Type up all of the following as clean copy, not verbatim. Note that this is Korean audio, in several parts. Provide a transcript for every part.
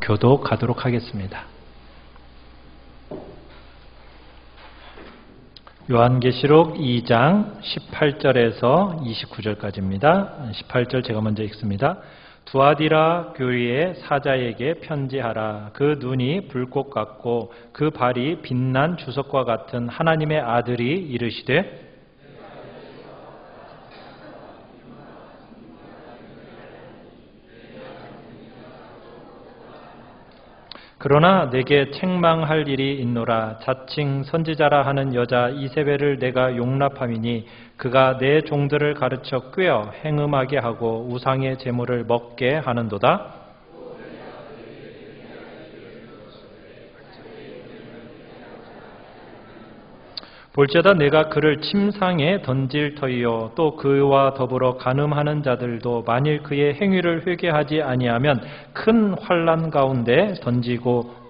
교독하도록 하겠습니다. 요한계시록 2장 18절에서 29절까지입니다. 18절 제가 먼저 읽습니다. 두아디라 교회의 사자에게 편지하라. 그 눈이 불꽃 같고 그 발이 빛난 주석과 같은 하나님의 아들이 이르시되 그러나 내게 책망할 일이 있노라. 자칭 선지자라 하는 여자 이세벨을 내가 용납함이니 그가 내 종들을 가르쳐 꾀어 행음하게 하고 우상의 제물을 먹게 하는도다. 볼지어다 내가 그를 침상에 던질 터이요 또 그와 더불어 간음하는 자들도 만일 그의 행위를 회개하지 아니하면 큰 환난 가운데 던지고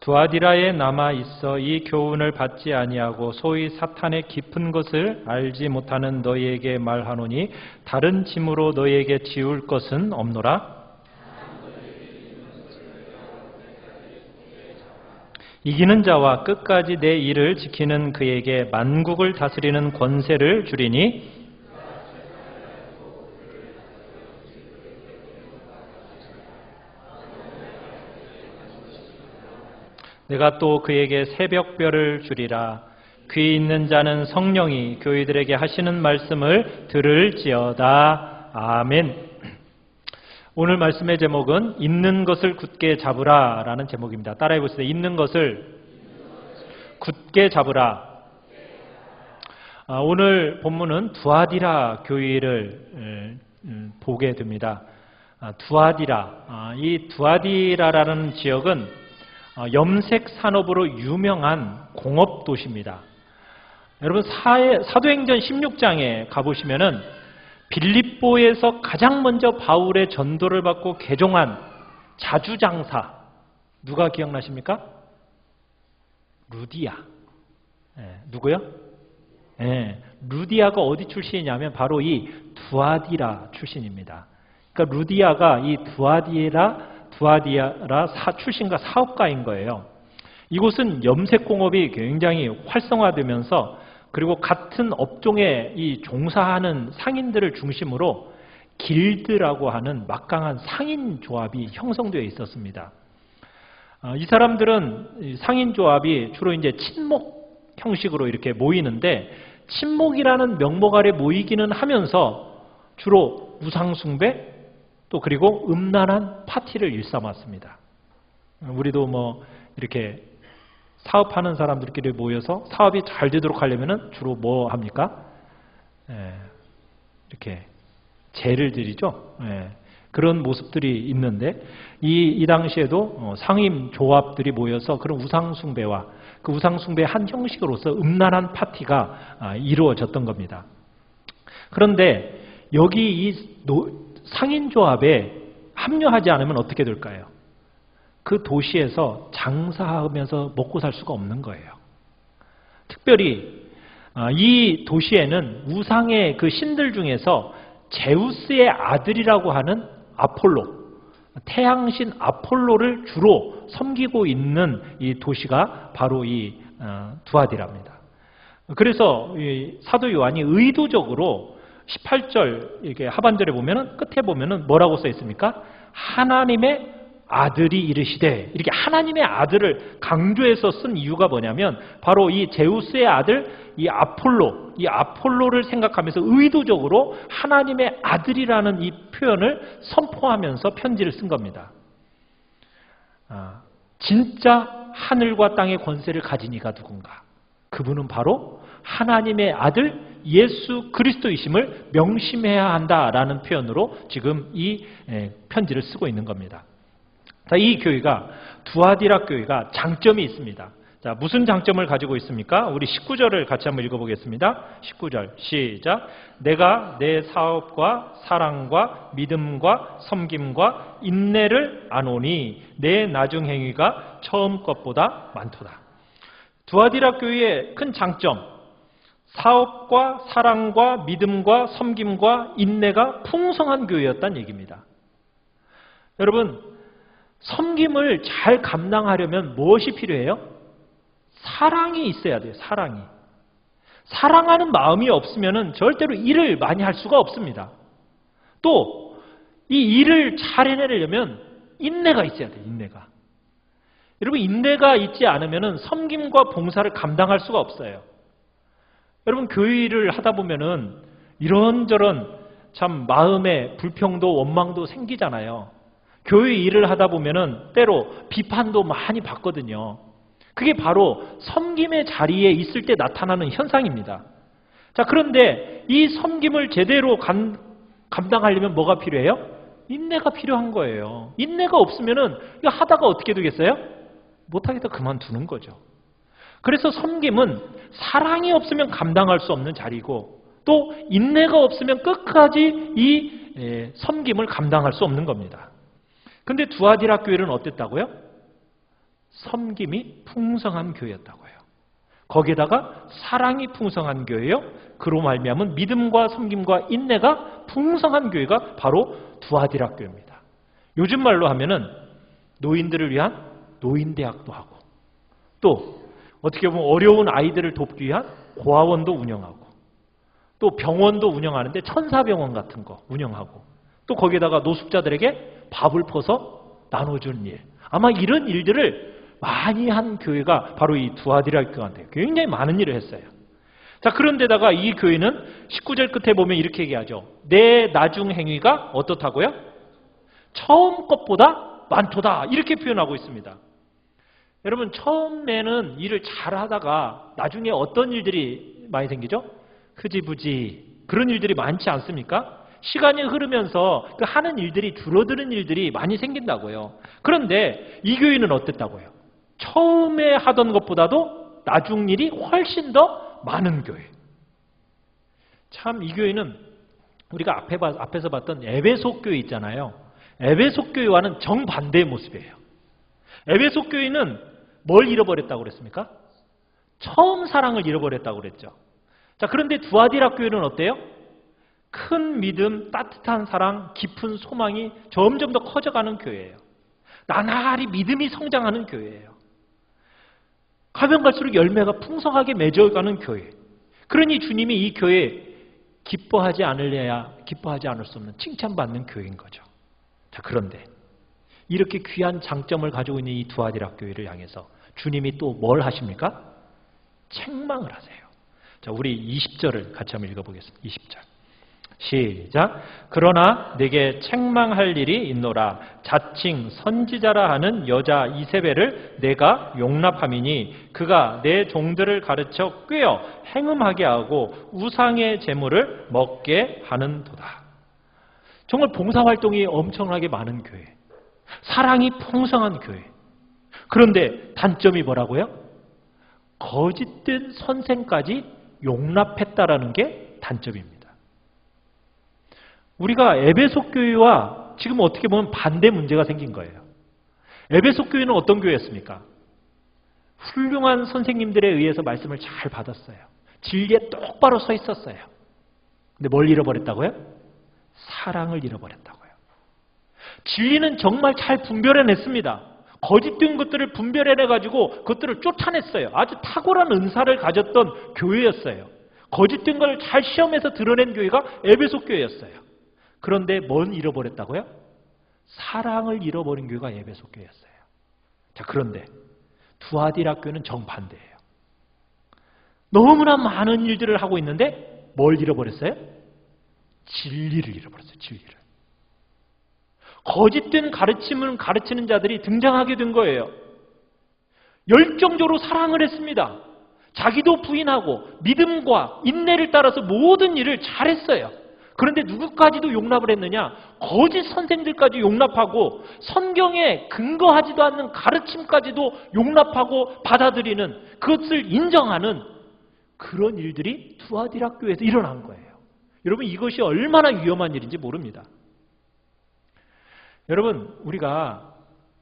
두아디라에 남아 있어 이 교훈을 받지 아니하고 소위 사탄의 깊은 것을 알지 못하는 너희에게 말하노니 다른 짐으로 너희에게 지울 것은 없노라. 이기는 자와 끝까지 내 일을 지키는 그에게 만국을 다스리는 권세를 주리니 내가 또 그에게 새벽별을 주리라. 귀 있는 자는 성령이 교회들에게 하시는 말씀을 들을지어다. 아멘. 오늘 말씀의 제목은 있는 것을 굳게 잡으라 라는 제목입니다. 따라해 보세요. 있는 것을 굳게 잡으라. 오늘 본문은 두아디라 교회를 보게 됩니다. 두아디라. 이 두아디라라는 지역은 염색 산업으로 유명한 공업 도시입니다. 여러분 사도행전 16장에 가보시면은 빌립보에서 가장 먼저 바울의 전도를 받고 개종한 자주장사 누가 기억나십니까? 루디아. 누구요? 루디아가 어디 출신이냐면 바로 이 두아디라 출신입니다. 그러니까 루디아가 이 두아디라 출신과 사업가인 거예요. 이곳은 염색공업이 굉장히 활성화되면서 그리고 같은 업종에 이 종사하는 상인들을 중심으로 길드라고 하는 막강한 상인조합이 형성되어 있었습니다. 이 사람들은 상인조합이 주로 이제 친목 형식으로 이렇게 모이는데 친목이라는 명목 아래 모이기는 하면서 주로 우상숭배 또 그리고 음란한 파티를 일삼았습니다. 우리도 뭐 이렇게 사업하는 사람들끼리 모여서 사업이 잘 되도록 하려면 주로 뭐 합니까? 이렇게 제를 드리죠. 그런 모습들이 있는데 이 당시에도 상임 조합들이 모여서 그런 우상숭배와 그 우상숭배의 한 형식으로서 음란한 파티가 이루어졌던 겁니다. 그런데 여기 이 상인조합에 합류하지 않으면 어떻게 될까요? 그 도시에서 장사하면서 먹고 살 수가 없는 거예요. 특별히 이 도시에는 우상의 그 신들 중에서 제우스의 아들이라고 하는 아폴로, 태양신 아폴로를 주로 섬기고 있는 이 도시가 바로 이 두아디라입니다. 그래서 이 사도 요한이 의도적으로 18절 이렇게 하반절에 보면은 끝에 보면은 뭐라고 써 있습니까? 하나님의 아들이 이르시되 이렇게 하나님의 아들을 강조해서 쓴 이유가 뭐냐면 바로 이 제우스의 아들 이 아폴로를 생각하면서 의도적으로 하나님의 아들이라는 이 표현을 선포하면서 편지를 쓴 겁니다. 진짜 하늘과 땅의 권세를 가진 이가 누군가? 그분은 바로 하나님의 아들 예수 그리스도이심을 명심해야 한다라는 표현으로 지금 이 편지를 쓰고 있는 겁니다. 이 교회가 두아디라 교회가 장점이 있습니다. 자, 무슨 장점을 가지고 있습니까? 우리 19절을 같이 한번 읽어보겠습니다. 19절 시작. 내가 내 사업과 사랑과 믿음과 섬김과 인내를 아노니 내 나중 행위가 처음 것보다 많도다. 두아디라 교회의 큰 장점, 사업과 사랑과 믿음과 섬김과 인내가 풍성한 교회였다는 얘기입니다. 여러분, 섬김을 잘 감당하려면 무엇이 필요해요? 사랑이 있어야 돼요. 사랑이. 사랑하는 마음이 없으면 절대로 일을 많이 할 수가 없습니다. 또 이 일을 잘 해내려면 인내가 있어야 돼요. 인내가. 여러분, 인내가 있지 않으면 섬김과 봉사를 감당할 수가 없어요. 여러분, 교회 일을 하다 보면은 이런저런 참 마음의 불평도 원망도 생기잖아요. 교회 일을 하다 보면은 때로 비판도 많이 받거든요. 그게 바로 섬김의 자리에 있을 때 나타나는 현상입니다. 자, 그런데 이 섬김을 제대로 감당하려면 뭐가 필요해요? 인내가 필요한 거예요. 인내가 없으면은 이거 하다가 어떻게 되겠어요? 못하겠다 그만두는 거죠. 그래서 섬김은 사랑이 없으면 감당할 수 없는 자리고 또 인내가 없으면 끝까지 이 섬김을 감당할 수 없는 겁니다. 근데 두아디라 교회는 어땠다고요? 섬김이 풍성한 교회였다고요. 거기에다가 사랑이 풍성한 교회요. 그로 말미암은 믿음과 섬김과 인내가 풍성한 교회가 바로 두아디라 교회입니다. 요즘 말로 하면은 노인들을 위한 노인대학도 하고 또 어떻게 보면 어려운 아이들을 돕기 위한 고아원도 운영하고 또 병원도 운영하는데 천사병원 같은 거 운영하고 또 거기에다가 노숙자들에게 밥을 퍼서 나눠주는 일. 아마 이런 일들을 많이 한 교회가 바로 이 두아디라 교회인데 굉장히 많은 일을 했어요. 자, 그런데다가 이 교회는 19절 끝에 보면 이렇게 얘기하죠. 내 나중 행위가 어떻다고요? 처음 것보다 많도다. 이렇게 표현하고 있습니다. 여러분, 처음에는 일을 잘 하다가 나중에 어떤 일들이 많이 생기죠? 흐지부지 그런 일들이 많지 않습니까? 시간이 흐르면서 그 하는 일들이 줄어드는 일들이 많이 생긴다고요. 그런데 이 교회는 어땠다고요? 처음에 하던 것보다도 나중 일이 훨씬 더 많은 교회. 참 이 교회는 우리가 앞에서 봤던 에베소 교회 있잖아요. 에베소 교회와는 정반대의 모습이에요. 에베소 교회는 뭘 잃어버렸다고 그랬습니까? 처음 사랑을 잃어버렸다고 그랬죠. 자, 그런데 두아디라 교회는 어때요? 큰 믿음, 따뜻한 사랑, 깊은 소망이 점점 더 커져가는 교회예요. 나날이 믿음이 성장하는 교회예요. 가면 갈수록 열매가 풍성하게 맺어가는 교회. 그러니 주님이 이 교회에 기뻐하지 않을 수 없는 칭찬받는 교회인 거죠. 자, 그런데 이렇게 귀한 장점을 가지고 있는 이 두아디라 교회를 향해서 주님이 또 뭘 하십니까? 책망을 하세요. 자, 우리 20절을 같이 한번 읽어보겠습니다. 20절. 시작. 그러나 내게 책망할 일이 있노라. 자칭 선지자라 하는 여자 이세벨을 내가 용납함이니 그가 내 종들을 가르쳐 꾀어 행음하게 하고 우상의 제물을 먹게 하는도다. 정말 봉사활동이 엄청나게 많은 교회, 사랑이 풍성한 교회. 그런데 단점이 뭐라고요? 거짓된 선생까지 용납했다라는 게 단점입니다. 우리가 에베소 교회와 지금 어떻게 보면 반대 문제가 생긴 거예요. 에베소 교회는 어떤 교회였습니까? 훌륭한 선생님들에 의해서 말씀을 잘 받았어요. 진리에 똑바로 서 있었어요. 근데 뭘 잃어버렸다고요? 사랑을 잃어버렸다고요. 진리는 정말 잘 분별해냈습니다. 거짓된 것들을 분별해내가지고 그것들을 쫓아냈어요. 아주 탁월한 은사를 가졌던 교회였어요. 거짓된 걸 잘 시험해서 드러낸 교회가 에베소 교회였어요. 그런데 뭘 잃어버렸다고요? 사랑을 잃어버린 교회가 에베소 교회였어요. 자, 그런데 두아디라 교회는 정반대예요. 너무나 많은 일들을 하고 있는데 뭘 잃어버렸어요? 진리를 잃어버렸어요. 진리를. 거짓된 가르침을 가르치는 자들이 등장하게 된 거예요. 열정적으로 사랑을 했습니다. 자기도 부인하고 믿음과 인내를 따라서 모든 일을 잘했어요. 그런데 누구까지도 용납을 했느냐? 거짓 선생들까지 용납하고 성경에 근거하지도 않는 가르침까지도 용납하고 받아들이는, 그것을 인정하는 그런 일들이 두아디라 교회에서 일어난 거예요. 여러분, 이것이 얼마나 위험한 일인지 모릅니다. 여러분, 우리가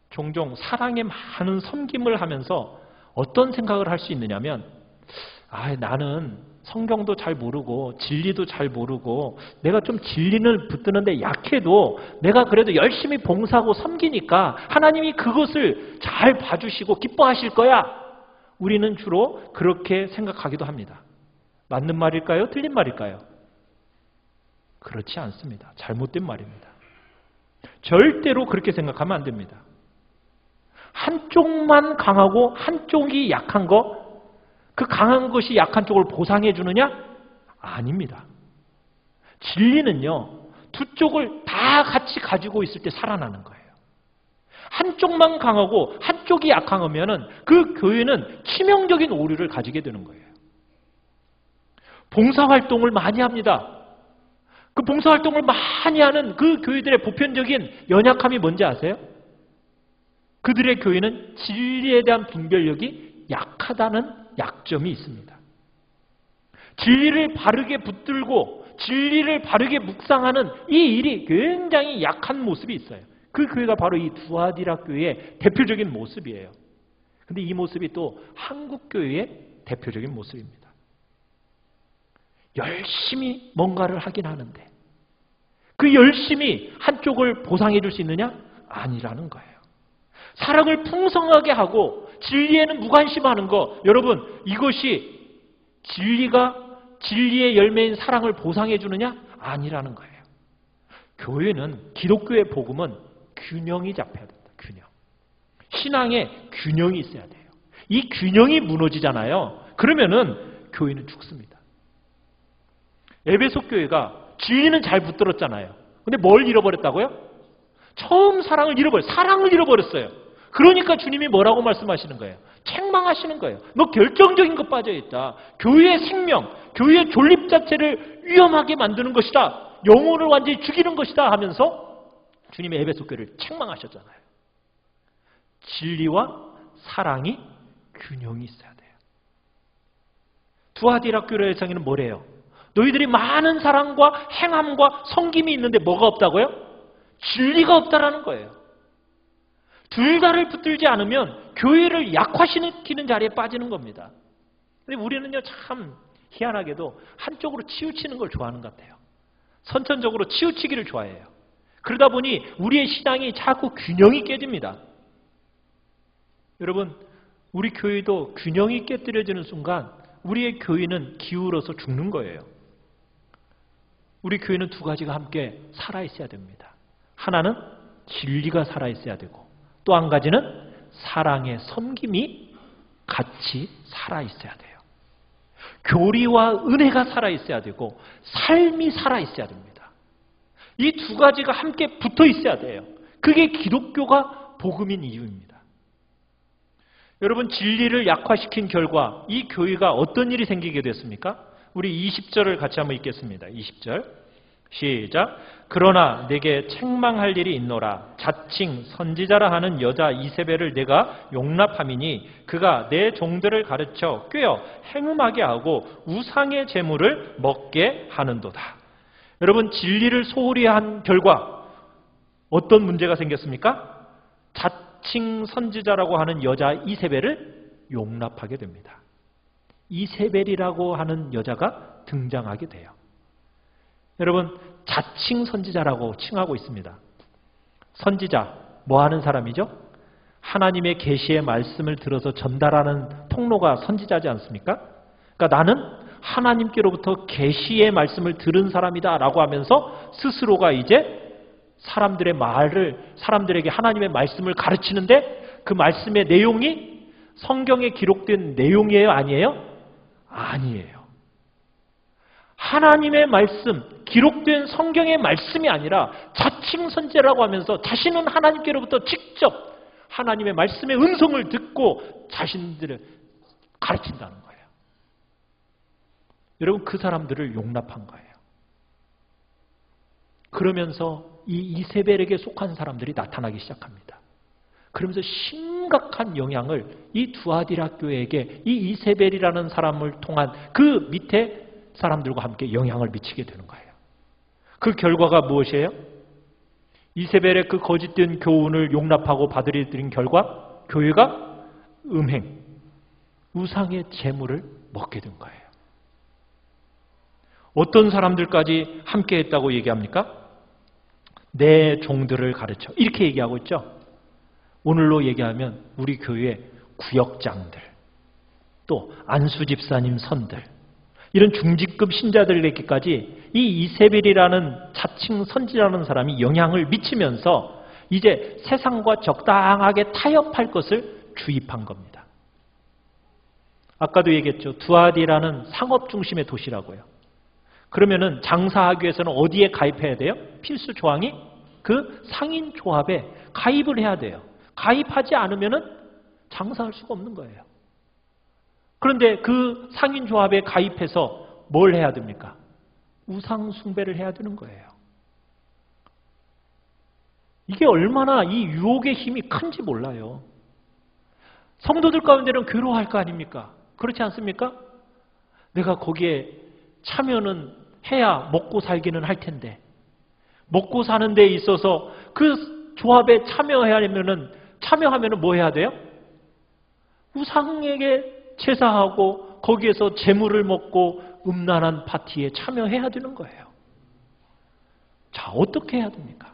종종 사랑의 많은 섬김을 하면서 어떤 생각을 할 수 있느냐면, 나는 성경도 잘 모르고 진리도 잘 모르고 내가 좀 진리를 붙드는데 약해도 내가 그래도 열심히 봉사하고 섬기니까 하나님이 그것을 잘 봐주시고 기뻐하실 거야. 우리는 주로 그렇게 생각하기도 합니다. 맞는 말일까요? 틀린 말일까요? 그렇지 않습니다. 잘못된 말입니다. 절대로 그렇게 생각하면 안 됩니다. 한쪽만 강하고 한쪽이 약한 거, 그 강한 것이 약한 쪽을 보상해 주느냐? 아닙니다. 진리는요, 두 쪽을 다 같이 가지고 있을 때 살아나는 거예요. 한쪽만 강하고 한쪽이 약하면은 그 교회는 치명적인 오류를 가지게 되는 거예요. 봉사활동을 많이 합니다. 그 봉사활동을 많이 하는 그 교회들의 보편적인 연약함이 뭔지 아세요? 그들의 교회는 진리에 대한 분별력이 약하다는 약점이 있습니다. 진리를 바르게 붙들고 진리를 바르게 묵상하는 이 일이 굉장히 약한 모습이 있어요. 그 교회가 바로 이 두아디라 교회의 대표적인 모습이에요. 그런데 이 모습이 또 한국 교회의 대표적인 모습입니다. 열심히 뭔가를 하긴 하는데 그 열심히 한쪽을 보상해 줄 수 있느냐? 아니라는 거예요. 사랑을 풍성하게 하고 진리에는 무관심하는 거, 여러분, 이것이 진리의 열매인 사랑을 보상해 주느냐? 아니라는 거예요. 교회는, 기독교의 복음은 균형이 잡혀야 된다. 균형. 신앙에 균형이 있어야 돼요. 이 균형이 무너지잖아요. 그러면은 교회는 죽습니다. 에베소 교회가 진리는 잘 붙들었잖아요. 근데 뭘 잃어버렸다고요? 처음 사랑을 잃어버렸어요. 그러니까 주님이 뭐라고 말씀하시는 거예요? 책망하시는 거예요. 너 결정적인 것 빠져있다. 교회의 생명, 교회의 존립 자체를 위험하게 만드는 것이다. 영혼을 완전히 죽이는 것이다 하면서 주님이 에베소 교회를 책망하셨잖아요. 진리와 사랑이 균형이 있어야 돼요. 두아디라 교회에서는 뭐래요? 너희들이 많은 사랑과 행함과 섬김이 있는데 뭐가 없다고요? 진리가 없다라는 거예요. 둘 다를 붙들지 않으면 교회를 약화시키는 자리에 빠지는 겁니다. 근데 우리는요, 참 희한하게도 한쪽으로 치우치는 걸 좋아하는 것 같아요. 선천적으로 치우치기를 좋아해요. 그러다 보니 우리의 신앙이 자꾸 균형이 깨집니다. 여러분, 우리 교회도 균형이 깨뜨려지는 순간 우리의 교회는 기울어서 죽는 거예요. 우리 교회는 두 가지가 함께 살아있어야 됩니다. 하나는 진리가 살아있어야 되고 또 한 가지는 사랑의 섬김이 같이 살아있어야 돼요. 교리와 은혜가 살아있어야 되고 삶이 살아있어야 됩니다. 이 두 가지가 함께 붙어 있어야 돼요. 그게 기독교가 복음인 이유입니다. 여러분, 진리를 약화시킨 결과 이 교회가 어떤 일이 생기게 됐습니까? 우리 20절을 같이 한번 읽겠습니다. 20절 시작. 그러나 내게 책망할 일이 있노라. 자칭 선지자라 하는 여자 이세벨을 내가 용납함이니 그가 내 종들을 가르쳐 꿰어 행음하게 하고 우상의 제물을 먹게 하는도다. 여러분, 진리를 소홀히 한 결과 어떤 문제가 생겼습니까? 자칭 선지자라고 하는 여자 이세벨을 용납하게 됩니다. 이세벨이라고 하는 여자가 등장하게 돼요. 여러분, 자칭 선지자라고 칭하고 있습니다. 선지자, 뭐 하는 사람이죠? 하나님의 계시의 말씀을 들어서 전달하는 통로가 선지자지 않습니까? 그러니까 나는 하나님께로부터 계시의 말씀을 들은 사람이다 라고 하면서 스스로가 이제 사람들에게 하나님의 말씀을 가르치는데 그 말씀의 내용이 성경에 기록된 내용이에요? 아니에요? 아니에요. 하나님의 말씀, 기록된 성경의 말씀이 아니라 자칭 선지자라고 하면서 자신은 하나님께로부터 직접 하나님의 말씀의 음성을 듣고 자신들을 가르친다는 거예요. 여러분, 그 사람들을 용납한 거예요. 그러면서 이 이세벨에게 속한 사람들이 나타나기 시작합니다. 그러면서 심각한 영향을 이 두아디라 교회에게 이 이세벨이라는 사람을 통한 그 밑에 사람들과 함께 영향을 미치게 되는 거예요. 그 결과가 무엇이에요? 이세벨의 그 거짓된 교훈을 용납하고 받아들인 결과 교회가 음행, 우상의 재물을 먹게 된 거예요. 어떤 사람들까지 함께 했다고 얘기합니까? 내 종들을 가르쳐. 이렇게 얘기하고 있죠. 오늘로 얘기하면 우리 교회 구역장들, 또 안수 집사님 선들, 이런 중직급 신자들에게까지 이 이세벨이라는 자칭 선지라는 사람이 영향을 미치면서 이제 세상과 적당하게 타협할 것을 주입한 겁니다. 아까도 얘기했죠. 두아디라는 상업 중심의 도시라고요. 그러면은 장사하기 위해서는 어디에 가입해야 돼요? 필수 조항이 그 상인 조합에 가입을 해야 돼요. 가입하지 않으면은 장사할 수가 없는 거예요. 그런데 그 상인 조합에 가입해서 뭘 해야 됩니까? 우상 숭배를 해야 되는 거예요. 이게 얼마나 이 유혹의 힘이 큰지 몰라요. 성도들 가운데는 괴로워할 거 아닙니까? 그렇지 않습니까? 내가 거기에 참여는 해야 먹고 살기는 할 텐데, 먹고 사는 데 있어서 그 조합에 참여하면은 뭐 해야 돼요? 우상에게 제사하고 거기에서 재물을 먹고 음란한 파티에 참여해야 되는 거예요. 자, 어떻게 해야 됩니까?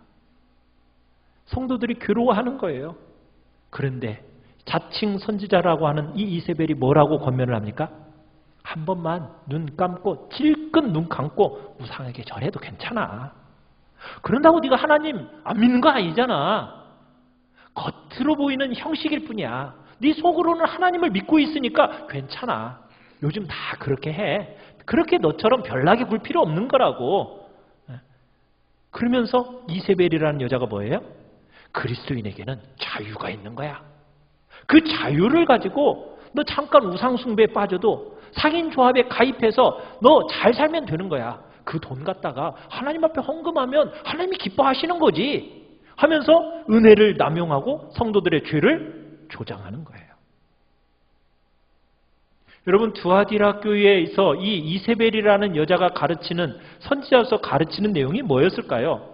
성도들이 괴로워하는 거예요. 그런데 자칭 선지자라고 하는 이 이세벨이 뭐라고 권면을 합니까? 한 번만 눈 감고 질끈 눈 감고 우상에게 절해도 괜찮아. 그런다고 네가 하나님 안 믿는 거 아니잖아. 겉으로 보이는 형식일 뿐이야. 네 속으로는 하나님을 믿고 있으니까 괜찮아. 요즘 다 그렇게 해. 그렇게 너처럼 별나게 굴 필요 없는 거라고. 그러면서 이세벨이라는 여자가 뭐예요? 그리스도인에게는 자유가 있는 거야. 그 자유를 가지고 너 잠깐 우상 숭배에 빠져도 상인 조합에 가입해서 너 잘 살면 되는 거야. 그 돈 갖다가 하나님 앞에 헌금하면 하나님이 기뻐하시는 거지 하면서 은혜를 남용하고 성도들의 죄를 조장하는 거예요. 여러분, 두아디라 교회에서 이 이세벨이라는 여자가 가르치는, 선지자로서 가르치는 내용이 뭐였을까요?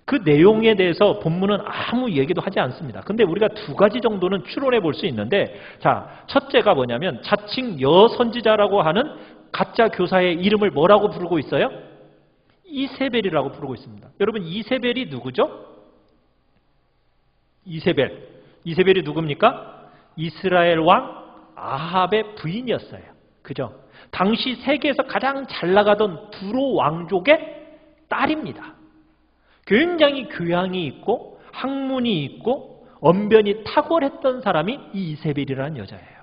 그 내용에 대해서 본문은 아무 얘기도 하지 않습니다. 근데 우리가 두 가지 정도는 추론해 볼 수 있는데, 자, 첫째가 뭐냐면 자칭 여선지자라고 하는 가짜 교사의 이름을 뭐라고 부르고 있어요? 이세벨이라고 부르고 있습니다. 여러분, 이세벨이 누구죠? 이세벨이 누굽니까? 이스라엘 왕 아합의 부인이었어요. 그죠? 당시 세계에서 가장 잘 나가던 두로 왕족의 딸입니다. 굉장히 교양이 있고 학문이 있고 언변이 탁월했던 사람이 이 이세벨이라는 여자예요.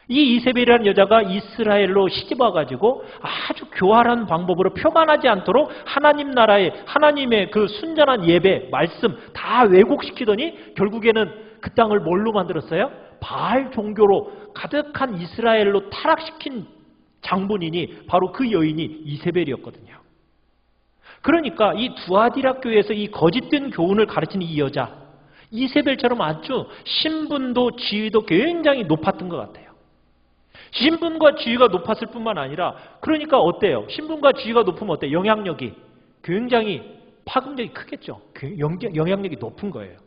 이 이세벨이라는 여자가 이스라엘로 시집와가지고 아주 교활한 방법으로 표만하지 않도록 하나님 나라의, 하나님의 그 순전한 예배, 말씀 다 왜곡시키더니 결국에는 그 땅을 뭘로 만들었어요? 바알 종교로 가득한 이스라엘로 타락시킨 장본인이 바로 그 여인이 이세벨이었거든요. 그러니까 이 두아디라 교회에서 이 거짓된 교훈을 가르치는 이 여자, 이세벨처럼 아주 신분도 지위도 굉장히 높았던 것 같아요. 신분과 지위가 높았을 뿐만 아니라, 그러니까 어때요? 신분과 지위가 높으면 어때요? 영향력이 굉장히 파급력이 크겠죠. 영향력이 높은 거예요.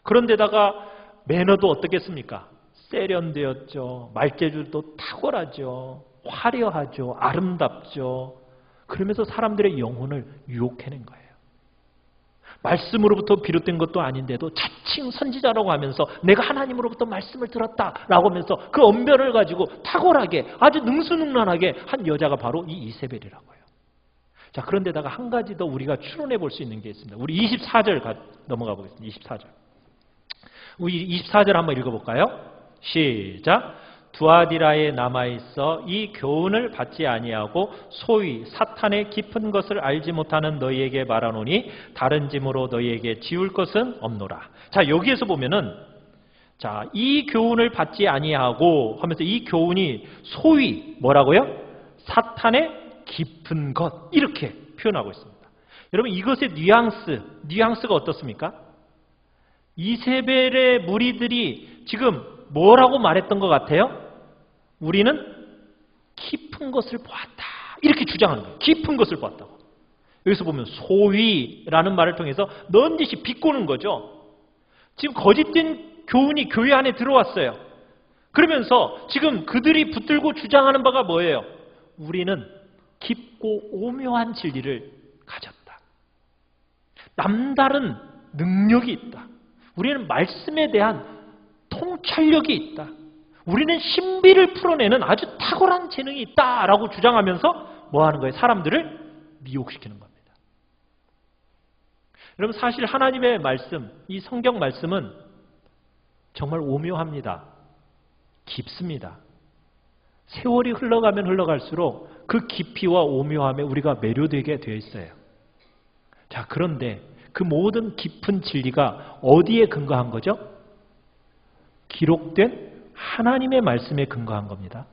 그런데다가 매너도 어떻겠습니까? 세련되었죠. 말재주도 탁월하죠. 화려하죠. 아름답죠. 그러면서 사람들의 영혼을 유혹해낸 거예요. 말씀으로부터 비롯된 것도 아닌데도 자칭 선지자라고 하면서 내가 하나님으로부터 말씀을 들었다라고 하면서 그 언변을 가지고 탁월하게 아주 능수능란하게 한 여자가 바로 이 이세벨이라고요. 자, 그런데다가 한 가지 더 우리가 추론해 볼 수 있는 게 있습니다. 우리 24절 넘어가 보겠습니다. 24절. 우리 24절 한번 읽어볼까요? 시작. 두아디라에 남아있어 이 교훈을 받지 아니하고 소위 사탄의 깊은 것을 알지 못하는 너희에게 말하노니 다른 짐으로 너희에게 지울 것은 없노라. 자, 여기에서 보면은, 자, 이 교훈을 받지 아니하고 하면서 이 교훈이 소위 뭐라고요? 사탄의 깊은 것, 이렇게 표현하고 있습니다. 여러분 이것의 뉘앙스가 어떻습니까? 이세벨의 무리들이 지금 뭐라고 말했던 것 같아요? 우리는 깊은 것을 보았다. 이렇게 주장하는 거예요. 깊은 것을 보았다고. 여기서 보면 소위라는 말을 통해서 넌지시 비꼬는 거죠. 지금 거짓된 교훈이 교회 안에 들어왔어요. 그러면서 지금 그들이 붙들고 주장하는 바가 뭐예요? 우리는 깊고 오묘한 진리를 가졌다. 남다른 능력이 있다. 우리는 말씀에 대한 통찰력이 있다. 우리는 신비를 풀어내는 아주 탁월한 재능이 있다라고 주장하면서 뭐 하는 거예요? 사람들을 미혹시키는 겁니다. 여러분 사실 하나님의 말씀, 이 성경 말씀은 정말 오묘합니다. 깊습니다. 세월이 흘러가면 흘러갈수록 그 깊이와 오묘함에 우리가 매료되게 되어 있어요. 자, 그런데 그 모든 깊은 진리가 어디에 근거한 거죠? 기록된 하나님의 말씀에 근거한 겁니다.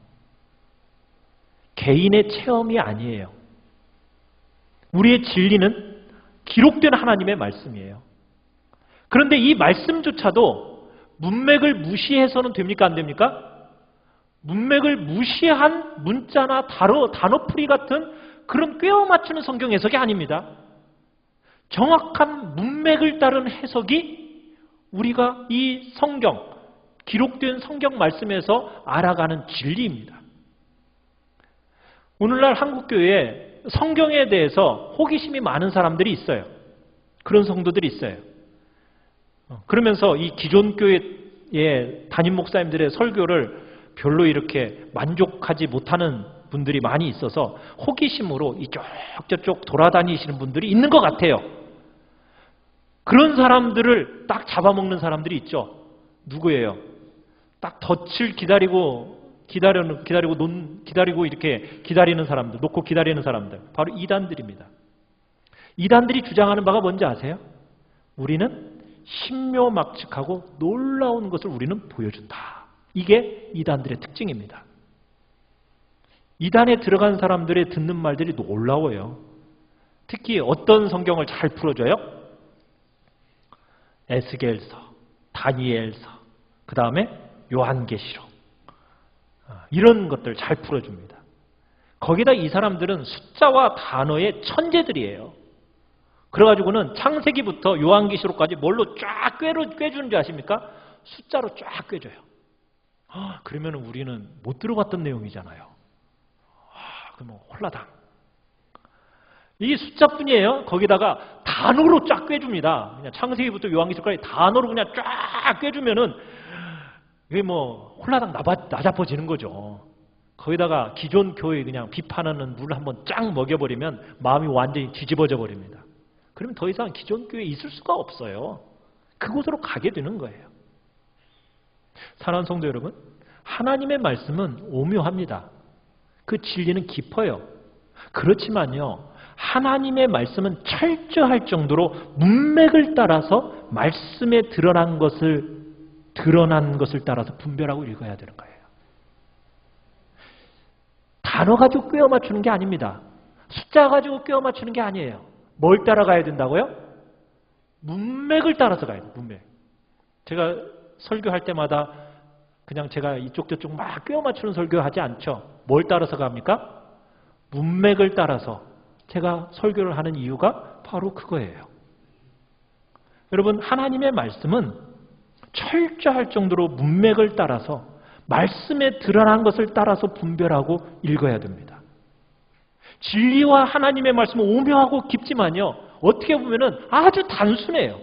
개인의 체험이 아니에요. 우리의 진리는 기록된 하나님의 말씀이에요. 그런데 이 말씀조차도 문맥을 무시해서는 됩니까? 안 됩니까? 문맥을 무시한 문자나 단어풀이 같은 그런 꿰어 맞추는 성경 해석이 아닙니다. 정확한 문맥을 따른 해석이 우리가 이 성경, 기록된 성경 말씀에서 알아가는 진리입니다. 오늘날 한국교회에 성경에 대해서 호기심이 많은 사람들이 있어요. 그런 성도들이 있어요. 그러면서 이 기존 교회의 담임 목사님들의 설교를 별로 이렇게 만족하지 못하는 분들이 많이 있어서 호기심으로 이쪽 저쪽 돌아다니시는 분들이 있는 것 같아요. 그런 사람들을 딱 잡아먹는 사람들이 있죠. 누구예요? 딱 덫을 기다리고 이렇게 기다리는 사람들, 놓고 기다리는 사람들, 바로 이단들입니다. 이단들이 주장하는 바가 뭔지 아세요? 우리는 신묘막측하고 놀라운 것을 우리는 보여준다. 이게 이단들의 특징입니다. 이단에 들어간 사람들의 듣는 말들이 놀라워요. 특히 어떤 성경을 잘 풀어줘요? 에스겔서, 다니엘서, 그 다음에 요한계시록, 이런 것들 잘 풀어줍니다. 거기다 이 사람들은 숫자와 단어의 천재들이에요. 그래가지고는 창세기부터 요한계시록까지 뭘로 쫙 꿰주는 줄 아십니까? 숫자로 쫙 꿰줘요. 그러면 우리는 못 들어봤던 내용이잖아요. 그럼 홀라당. 이게 숫자뿐이에요. 거기다가 단어로 쫙 꿰줍니다. 그냥 창세기부터 요한계시록까지 단어로 그냥 쫙 꿰주면은 이게 뭐 홀라당 나자퍼지는 거죠. 거기다가 기존 교회 그냥 비판하는 물 한번 쫙 먹여버리면 마음이 완전히 뒤집어져 버립니다. 그러면 더 이상 기존 교회에 있을 수가 없어요. 그곳으로 가게 되는 거예요. 사랑하는 성도 여러분, 하나님의 말씀은 오묘합니다. 그 진리는 깊어요. 그렇지만요, 하나님의 말씀은 철저할 정도로 문맥을 따라서 말씀에 드러난 것을 따라서 분별하고 읽어야 되는 거예요. 단어 가지고 꿰어 맞추는 게 아닙니다. 숫자 가지고 꿰어 맞추는 게 아니에요. 뭘 따라가야 된다고요? 문맥을 따라서 가야 돼요. 문맥. 제가 설교할 때마다 그냥 제가 이쪽 저쪽 막 꿰어 맞추는 설교하지 않죠. 뭘 따라서 갑니까? 문맥을 따라서 제가 설교를 하는 이유가 바로 그거예요. 여러분, 하나님의 말씀은 철저할 정도로 문맥을 따라서 말씀에 드러난 것을 따라서 분별하고 읽어야 됩니다. 진리와 하나님의 말씀은 오묘하고 깊지만요, 어떻게 보면은 아주 단순해요.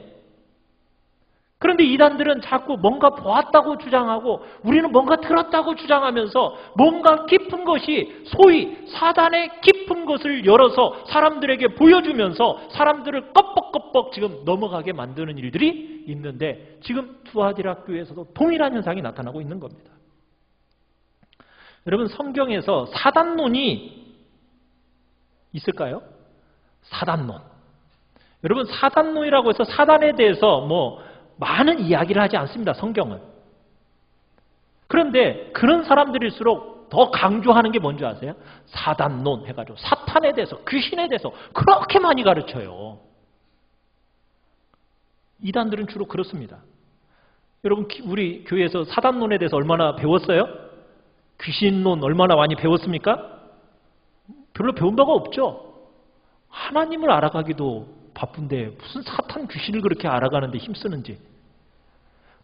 그런데 이단들은 자꾸 뭔가 보았다고 주장하고 우리는 뭔가 들었다고 주장하면서 뭔가 깊은 것이 소위 사단의 깊은 것을 열어서 사람들에게 보여주면서 사람들을 껍벅껍벅 지금 넘어가게 만드는 일들이 있는데, 지금 투아디라 교회에서도 동일한 현상이 나타나고 있는 겁니다. 여러분, 성경에서 사단론이 있을까요? 사단론. 여러분, 사단론이라고 해서 사단에 대해서 많은 이야기를 하지 않습니다, 성경은. 그런데 그런 사람들일수록 더 강조하는 게 뭔지 아세요? 사단론 해가지고 사탄에 대해서, 귀신에 대해서 그렇게 많이 가르쳐요. 이단들은 주로 그렇습니다. 여러분, 우리 교회에서 사단론에 대해서 얼마나 배웠어요? 귀신론 얼마나 많이 배웠습니까? 별로 배운 바가 없죠. 하나님을 알아가기도 바쁜데 무슨 사탄 귀신을 그렇게 알아가는데 힘쓰는지.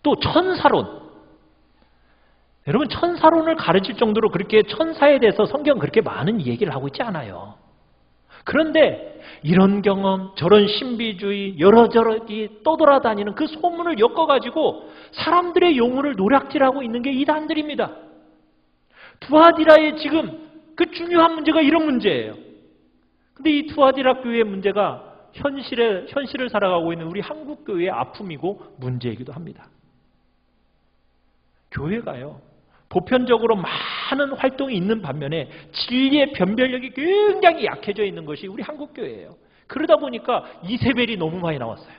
또 천사론. 여러분, 천사론을 가르칠 정도로 그렇게 천사에 대해서 성경 그렇게 많은 얘기를 하고 있지 않아요. 그런데 이런 경험, 저런 신비주의, 여러저러이 떠돌아다니는 그 소문을 엮어가지고 사람들의 영혼을 노략질하고 있는 게 이단들입니다. 투아디라의 지금 그 중요한 문제가 이런 문제예요. 근데 이 투아디라 교회의 문제가 현실을 살아가고 있는 우리 한국 교회의 아픔이고 문제이기도 합니다. 교회가요, 보편적으로 많은 활동이 있는 반면에 진리의 변별력이 굉장히 약해져 있는 것이 우리 한국 교회예요. 그러다 보니까 이세벨이 너무 많이 나왔어요.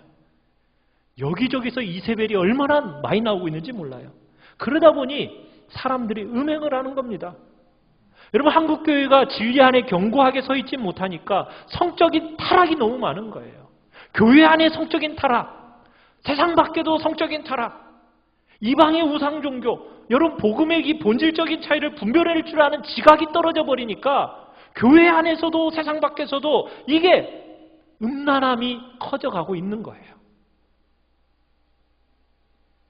여기저기서 이세벨이 얼마나 많이 나오고 있는지 몰라요. 그러다 보니 사람들이 음행을 하는 겁니다. 여러분, 한국 교회가 진리 안에 견고하게 서 있지 못하니까 성적인 타락이 너무 많은 거예요. 교회 안에 성적인 타락, 세상 밖에도 성적인 타락, 이방의 우상 종교, 여러분 복음의 이 본질적인 차이를 분별할 줄 아는 지각이 떨어져 버리니까 교회 안에서도 세상 밖에서도 이게 음란함이 커져가고 있는 거예요.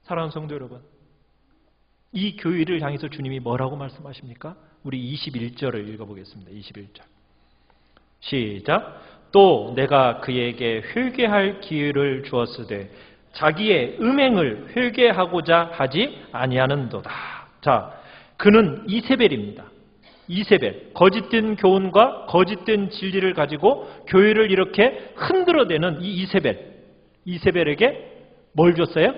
사랑하는 성도 여러분, 이 교회를 향해서 주님이 뭐라고 말씀하십니까? 우리 21절을 읽어보겠습니다. 21절 시작. 또 내가 그에게 회개할 기회를 주었으되 자기의 음행을 회개하고자 하지 아니하는도다. 자, 그는 이세벨입니다. 이세벨, 거짓된 교훈과 거짓된 진리를 가지고 교회를 이렇게 흔들어대는 이 이세벨에게 뭘 줬어요?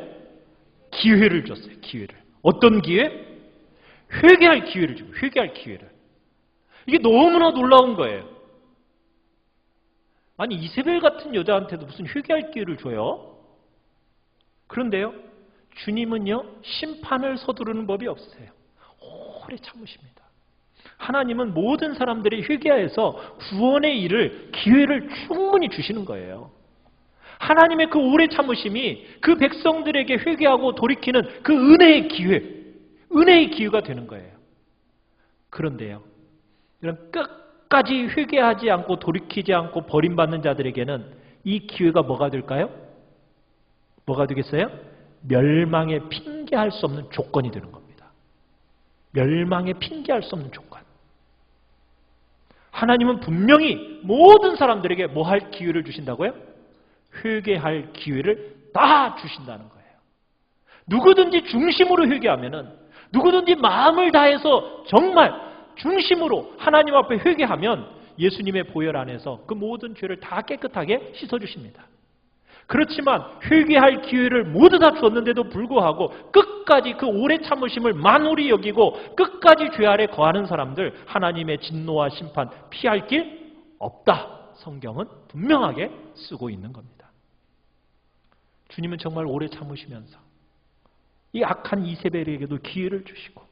기회를 줬어요. 기회를. 어떤 기회? 회개할 기회를 주고, 회개할 기회를. 이게 너무나 놀라운 거예요. 아니, 이세벨 같은 여자한테도 무슨 회개할 기회를 줘요? 그런데요, 주님은요, 심판을 서두르는 법이 없으세요. 오래 참으십니다. 하나님은 모든 사람들이 회개해서 구원의 일을, 기회를 충분히 주시는 거예요. 하나님의 그 오래 참으심이 그 백성들에게 회개하고 돌이키는 그 은혜의 기회가 되는 거예요. 그런데요, 이런 끝까지 회개하지 않고 돌이키지 않고 버림받는 자들에게는 이 기회가 뭐가 될까요? 뭐가 되겠어요? 멸망에 핑계할 수 없는 조건이 되는 겁니다. 멸망에 핑계할 수 없는 조건. 하나님은 분명히 모든 사람들에게 뭐 할 기회를 주신다고요? 회개할 기회를 다 주신다는 거예요. 누구든지 중심으로 회개하면은, 누구든지 마음을 다해서 정말 중심으로 하나님 앞에 회개하면 예수님의 보혈 안에서 그 모든 죄를 다 깨끗하게 씻어주십니다. 그렇지만 회개할 기회를 모두 다 주었는데도 불구하고 끝까지 그 오래 참으심을 만홀히 여기고 끝까지 죄 아래 거하는 사람들, 하나님의 진노와 심판 피할 길 없다. 성경은 분명하게 쓰고 있는 겁니다. 주님은 정말 오래 참으시면서 이 악한 이세벨에게도 기회를 주시고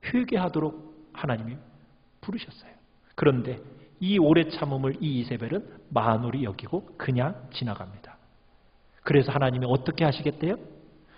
회개하도록 하나님이 부르셨어요. 그런데 이 오래 참음을 이 이세벨은 만홀히 여기고 그냥 지나갑니다. 그래서 하나님이 어떻게 하시겠대요?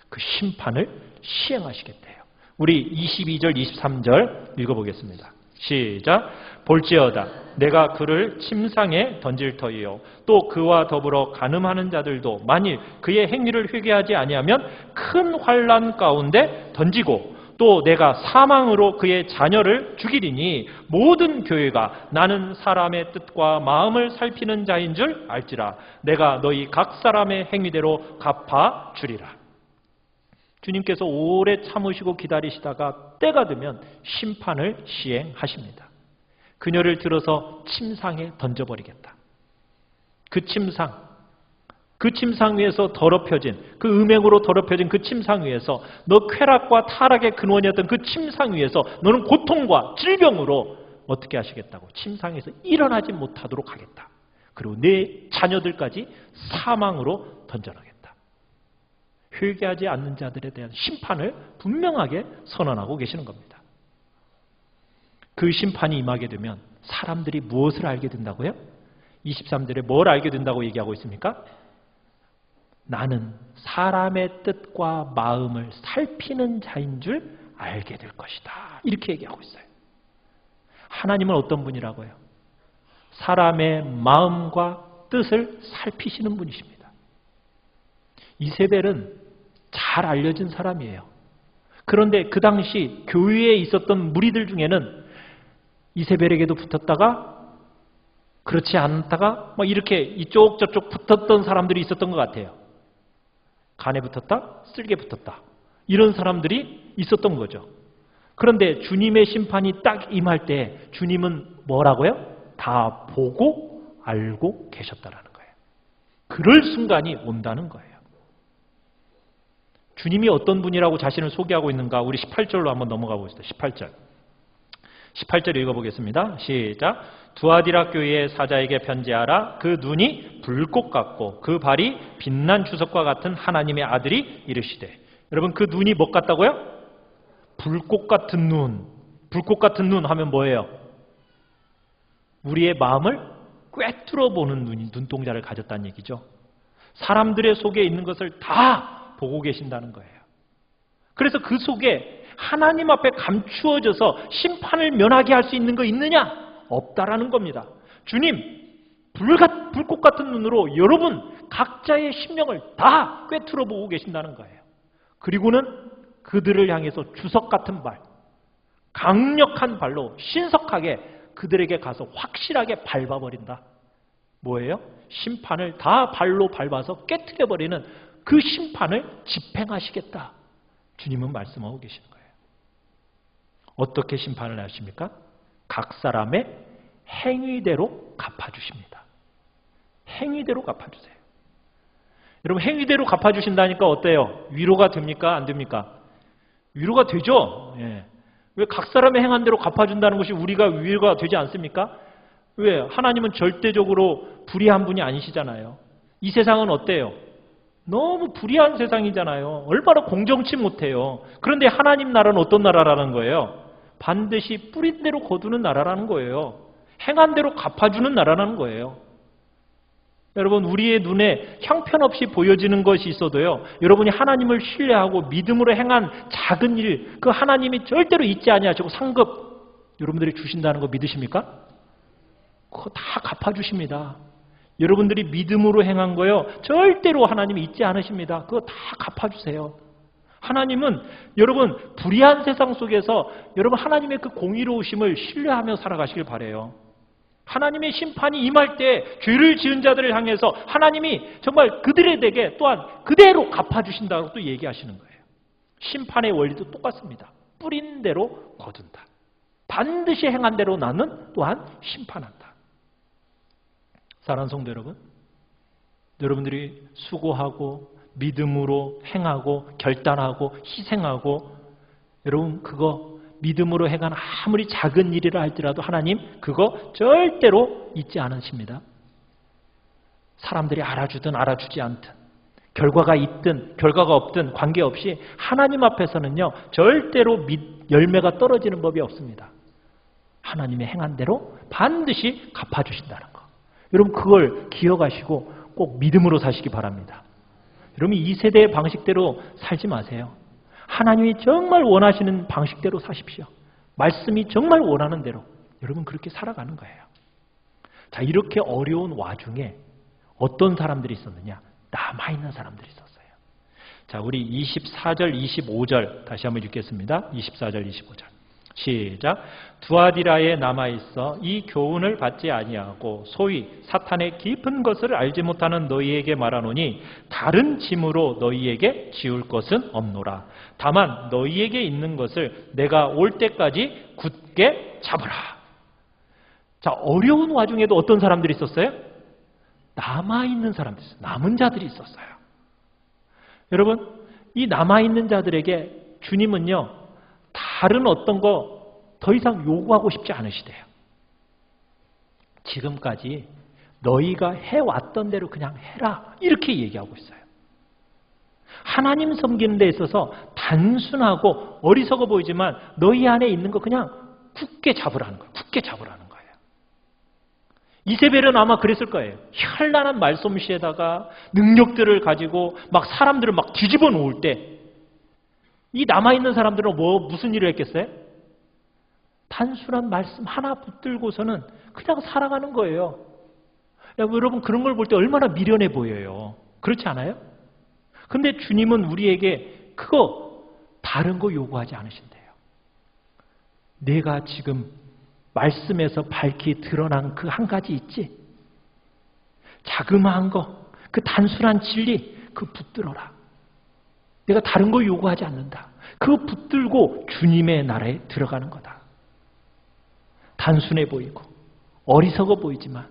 그 심판을 시행하시겠대요. 우리 22절, 23절 읽어보겠습니다. 시작. 볼지어다 내가 그를 침상에 던질 터이요 또 그와 더불어 간음하는 자들도 만일 그의 행위를 회개하지 아니하면 큰 환난 가운데 던지고 또 내가 사망으로 그의 자녀를 죽이리니 모든 교회가 나는 사람의 뜻과 마음을 살피는 자인 줄 알지라. 내가 너희 각 사람의 행위대로 갚아 주리라. 주님께서 오래 참으시고 기다리시다가 때가 되면 심판을 시행하십니다. 그녀를 들어서 침상에 던져버리겠다. 그 침상 위에서 더럽혀진, 그 음행으로 더럽혀진 그 침상 위에서, 너 쾌락과 타락의 근원이었던 그 침상 위에서 너는 고통과 질병으로 어떻게 하시겠다고? 침상에서 일어나지 못하도록 하겠다. 그리고 내 자녀들까지 사망으로 던져놓겠다. 회개하지 않는 자들에 대한 심판을 분명하게 선언하고 계시는 겁니다. 그 심판이 임하게 되면 사람들이 무엇을 알게 된다고요? 23절에 뭘 알게 된다고 얘기하고 있습니까? 나는 사람의 뜻과 마음을 살피는 자인 줄 알게 될 것이다. 이렇게 얘기하고 있어요. 하나님은 어떤 분이라고요? 사람의 마음과 뜻을 살피시는 분이십니다. 이세벨은 잘 알려진 사람이에요. 그런데 그 당시 교회에 있었던 무리들 중에는 이세벨에게도 붙었다가 그렇지 않다가 막 이렇게 이쪽 저쪽 붙었던 사람들이 있었던 것 같아요. 간에 붙었다, 쓸개 붙었다. 이런 사람들이 있었던 거죠. 그런데 주님의 심판이 딱 임할 때 주님은 뭐라고요? 다 보고 알고 계셨다라는 거예요. 그럴 순간이 온다는 거예요. 주님이 어떤 분이라고 자신을 소개하고 있는가? 우리 18절로 한번 넘어가 봅시다. 18절. 18절 읽어보겠습니다. 시작. 두아디라 교회의 사자에게 편지하라. 그 눈이 불꽃 같고 그 발이 빛난 주석과 같은 하나님의 아들이 이르시되. 여러분 그 눈이 뭐 같다고요? 불꽃 같은 눈. 불꽃 같은 눈 하면 뭐예요? 우리의 마음을 꿰뚫어 보는 눈동자를 가졌다는 얘기죠. 사람들의 속에 있는 것을 다 보고 계신다는 거예요. 그래서 그 속에 하나님 앞에 감추어져서 심판을 면하게 할 수 있는 거 있느냐? 없다라는 겁니다. 주님, 불꽃 같은 눈으로 여러분 각자의 심령을 다 꿰뚫어 보고 계신다는 거예요. 그리고는 그들을 향해서 주석 같은 발, 강력한 발로 신속하게 그들에게 가서 확실하게 밟아버린다. 뭐예요? 심판을 다 발로 밟아서 깨트려버리는 그 심판을 집행하시겠다. 주님은 말씀하고 계시는 거예요. 어떻게 심판을 하십니까? 각 사람의 행위대로 갚아주십니다. 행위대로 갚아주세요. 여러분 행위대로 갚아주신다니까 어때요? 위로가 됩니까? 안 됩니까? 위로가 되죠. 예. 왜 각 사람의 행한 대로 갚아준다는 것이 우리가 위로가 되지 않습니까? 왜? 하나님은 절대적으로 불의한 분이 아니시잖아요. 이 세상은 어때요? 너무 불의한 세상이잖아요. 얼마나 공정치 못해요. 그런데 하나님 나라는 어떤 나라라는 거예요? 반드시 뿌린 대로 거두는 나라라는 거예요. 행한 대로 갚아주는 나라라는 거예요. 여러분 우리의 눈에 형편없이 보여지는 것이 있어도요. 여러분이 하나님을 신뢰하고 믿음으로 행한 작은 일, 그 하나님이 절대로 잊지 아니하시고 상급 여러분들이 주신다는 거 믿으십니까? 그거 다 갚아주십니다. 여러분들이 믿음으로 행한 거요. 절대로 하나님이 잊지 않으십니다. 그거 다 갚아주세요. 하나님은 여러분 불의한 세상 속에서 여러분 하나님의 그 공의로우심을 신뢰하며 살아가시길 바라요. 하나님의 심판이 임할 때 죄를 지은 자들을 향해서 하나님이 정말 그들에게 또한 그대로 갚아주신다고 또 얘기하시는 거예요. 심판의 원리도 똑같습니다. 뿌린 대로 거둔다. 반드시 행한 대로 나는 또한 심판한다. 사랑하는 성도 여러분, 여러분들이 수고하고 믿음으로 행하고 결단하고 희생하고 여러분 그거 믿음으로 행한 아무리 작은 일이라 할지라도 하나님 그거 절대로 잊지 않으십니다. 사람들이 알아주든 알아주지 않든 결과가 있든 결과가 없든 관계없이 하나님 앞에서는요 절대로 열매가 떨어지는 법이 없습니다. 하나님의 행한 대로 반드시 갚아주신다는 거. 여러분 그걸 기억하시고 꼭 믿음으로 사시기 바랍니다. 여러분 이 세대의 방식대로 살지 마세요. 하나님이 정말 원하시는 방식대로 사십시오. 말씀이 정말 원하는 대로 여러분 그렇게 살아가는 거예요. 자, 이렇게 어려운 와중에 어떤 사람들이 있었느냐? 남아있는 사람들이 있었어요. 자, 우리 24절, 25절 다시 한번 읽겠습니다. 24절, 25절. 시작. 두아디라에 남아있어 이 교훈을 받지 아니하고 소위 사탄의 깊은 것을 알지 못하는 너희에게 말하노니 다른 짐으로 너희에게 지울 것은 없노라. 다만 너희에게 있는 것을 내가 올 때까지 굳게 잡으라. 자, 어려운 와중에도 어떤 사람들이 있었어요? 남아있는 사람들이 있어요. 남은 자들이 있었어요. 여러분 이 남아있는 자들에게 주님은요 다른 어떤 거 더 이상 요구하고 싶지 않으시대요. 지금까지 너희가 해왔던 대로 그냥 해라. 이렇게 얘기하고 있어요. 하나님 섬기는 데 있어서 단순하고 어리석어 보이지만 너희 안에 있는 거 그냥 굳게 잡으라는 거예요. 굳게 잡으라는 거예요. 이세벨은 아마 그랬을 거예요. 현란한 말솜씨에다가 능력들을 가지고 막 사람들을 막 뒤집어 놓을 때 이 남아있는 사람들은 무슨 일을 했겠어요? 단순한 말씀 하나 붙들고서는 그냥 살아가는 거예요. 여러분 그런 걸 볼 때 얼마나 미련해 보여요. 그렇지 않아요? 근데 주님은 우리에게 그거 다른 거 요구하지 않으신대요. 내가 지금 말씀에서 밝히 드러난 그 한 가지 있지? 자그마한 거, 그 단순한 진리, 그 붙들어라. 내가 다른 거 요구하지 않는다. 그거 붙들고 주님의 나라에 들어가는 거다. 단순해 보이고 어리석어 보이지만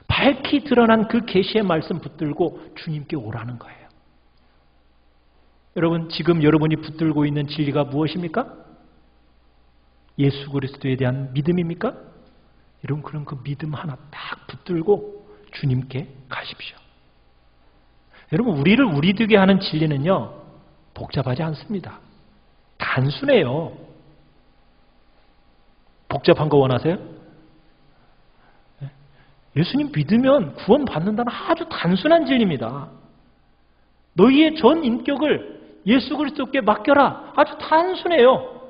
밝히 드러난 그 계시의 말씀 붙들고 주님께 오라는 거예요. 여러분 지금 여러분이 붙들고 있는 진리가 무엇입니까? 예수 그리스도에 대한 믿음입니까? 여러분 그럼 그 믿음 하나 딱 붙들고 주님께 가십시오. 여러분 우리를 우리 되게 하는 진리는요 복잡하지 않습니다. 단순해요. 복잡한 거 원하세요? 예수님 믿으면 구원받는다는 아주 단순한 진리입니다. 너희의 전 인격을 예수 그리스도께 맡겨라. 아주 단순해요.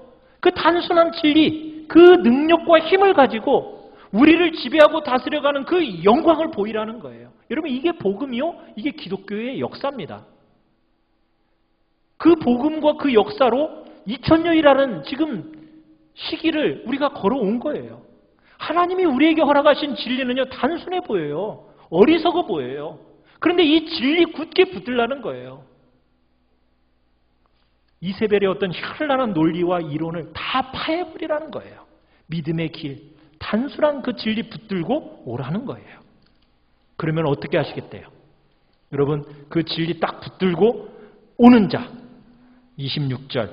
그 단순한 진리, 그 능력과 힘을 가지고 우리를 지배하고 다스려가는 그 영광을 보이라는 거예요. 여러분 이게 복음이요? 이게 기독교의 역사입니다. 그 복음과 그 역사로 2000년이라는 지금 시기를 우리가 걸어온 거예요. 하나님이 우리에게 허락하신 진리는요 단순해 보여요. 어리석어 보여요. 그런데 이 진리 굳게 붙들라는 거예요. 이세벨의 어떤 현란한 논리와 이론을 다 파해버리라는 거예요. 믿음의 길, 단순한 그 진리 붙들고 오라는 거예요. 그러면 어떻게 하시겠대요? 여러분 그 진리 딱 붙들고 오는 자 26절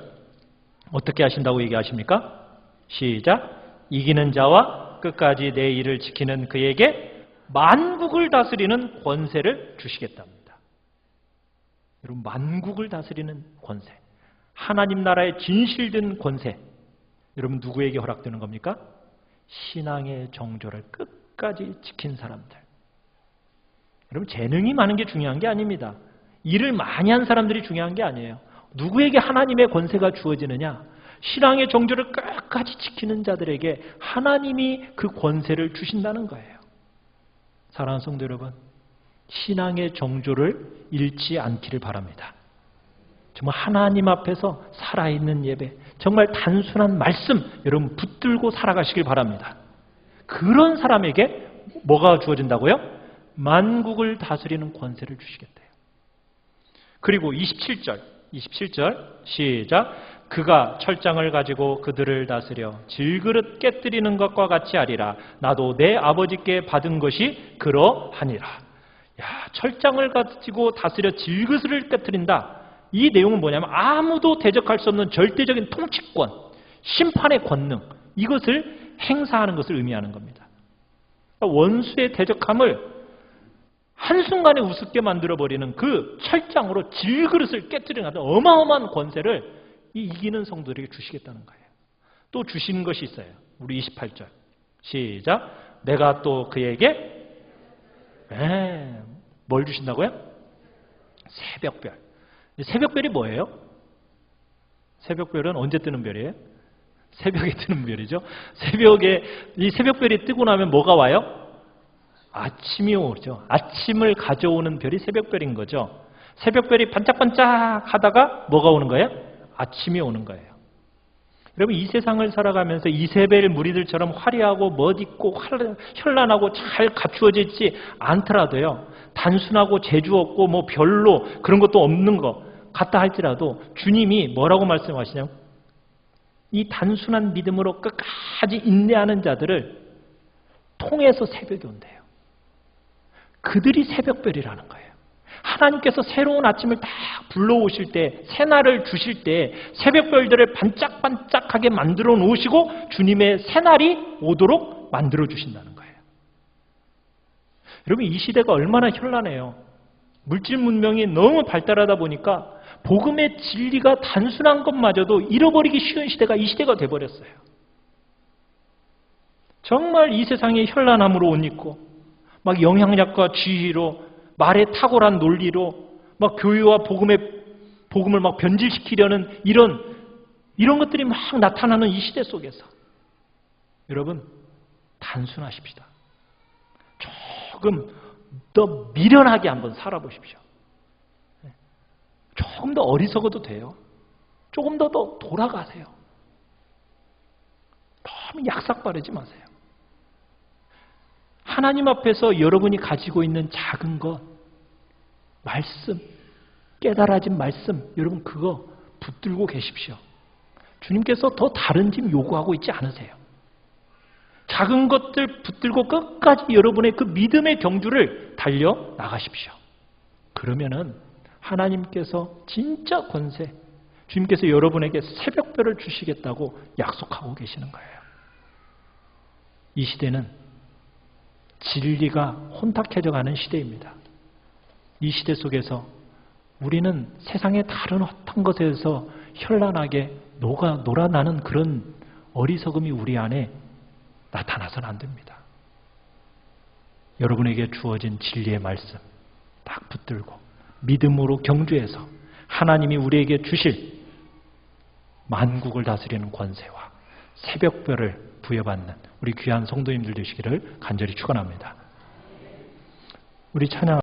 어떻게 하신다고 얘기하십니까? 시작. 이기는 자와 끝까지 내 일을 지키는 그에게 만국을 다스리는 권세를 주시겠답니다. 여러분 만국을 다스리는 권세, 하나님 나라의 진실된 권세, 여러분 누구에게 허락되는 겁니까? 신앙의 정조를 끝까지 지킨 사람들. 여러분 재능이 많은 게 중요한 게 아닙니다. 일을 많이 한 사람들이 중요한 게 아니에요. 누구에게 하나님의 권세가 주어지느냐? 신앙의 정조를 끝까지 지키는 자들에게 하나님이 그 권세를 주신다는 거예요. 사랑하는 성도 여러분, 신앙의 정조를 잃지 않기를 바랍니다. 정말 하나님 앞에서 살아있는 예배, 정말 단순한 말씀 여러분 붙들고 살아가시길 바랍니다. 그런 사람에게 뭐가 주어진다고요? 만국을 다스리는 권세를 주시겠대요. 그리고 27절 시작. 그가 철장을 가지고 그들을 다스려 질그릇 깨뜨리는 것과 같이 하리라. 나도 내 아버지께 받은 것이 그러하니라. 야, 철장을 가지고 다스려 질그릇을 깨뜨린다. 이 내용은 뭐냐면 아무도 대적할 수 없는 절대적인 통치권, 심판의 권능, 이것을 행사하는 것을 의미하는 겁니다. 원수의 대적함을 한순간에 우습게 만들어버리는 그 철장으로 질그릇을 깨뜨리는 어마어마한 권세를 이 이기는 성도들에게 주시겠다는 거예요. 또 주시는 것이 있어요. 우리 28절 시작. 내가 또 그에게 뭘 주신다고요? 새벽별. 새벽별이 뭐예요? 새벽별은 언제 뜨는 별이에요? 새벽에 뜨는 별이죠. 새벽에 이 새벽별이 뜨고 나면 뭐가 와요? 아침이 오죠. 아침을 가져오는 별이 새벽별인 거죠. 새벽별이 반짝반짝 하다가 뭐가 오는 거예요? 아침이 오는 거예요. 여러분 이 세상을 살아가면서 이세벨 무리들처럼 화려하고 멋있고 현란하고 잘 갖추어져 있지 않더라도요. 단순하고 재주 없고 뭐 별로 그런 것도 없는 것 같다 할지라도 주님이 뭐라고 말씀하시냐면 이 단순한 믿음으로 끝까지 인내하는 자들을 통해서 새벽이 온대요. 그들이 새벽별이라는 거예요. 하나님께서 새로운 아침을 딱 불러오실 때, 새날을 주실 때 새벽별들을 반짝반짝하게 만들어 놓으시고 주님의 새날이 오도록 만들어 주신다는 거예요. 여러분 이 시대가 얼마나 현란해요. 물질 문명이 너무 발달하다 보니까 복음의 진리가 단순한 것마저도 잃어버리기 쉬운 시대가 이 시대가 돼버렸어요. 정말 이 세상의 현란함으로 옷 입고 막 영향력과 지위로 말의 탁월한 논리로 막 교회와 복음을 막 변질시키려는 이런 것들이 막 나타나는 이 시대 속에서 여러분 단순하십시다. 조금 더 미련하게 한번 살아보십시오. 조금 더 어리석어도 돼요. 조금 더 돌아가세요. 너무 약삭 바르지 마세요. 하나님 앞에서 여러분이 가지고 있는 작은 것, 말씀, 깨달아진 말씀, 여러분 그거 붙들고 계십시오. 주님께서 더 다른 짐 요구하고 있지 않으세요. 작은 것들 붙들고 끝까지 여러분의 그 믿음의 경주를 달려 나가십시오. 그러면은 하나님께서 진짜 권세, 주님께서 여러분에게 새벽별을 주시겠다고 약속하고 계시는 거예요. 이 시대는 진리가 혼탁해져 가는 시대입니다. 이 시대 속에서 우리는 세상의 다른 어떤 것에서 현란하게 놀아나는 그런 어리석음이 우리 안에 나타나서는 안 됩니다. 여러분에게 주어진 진리의 말씀 딱 붙들고 믿음으로 경주해서 하나님이 우리에게 주실 만국을 다스리는 권세와 새벽별을 부여받는 우리 귀한 성도님들 되시기를 간절히 축원합니다. 우리 찬양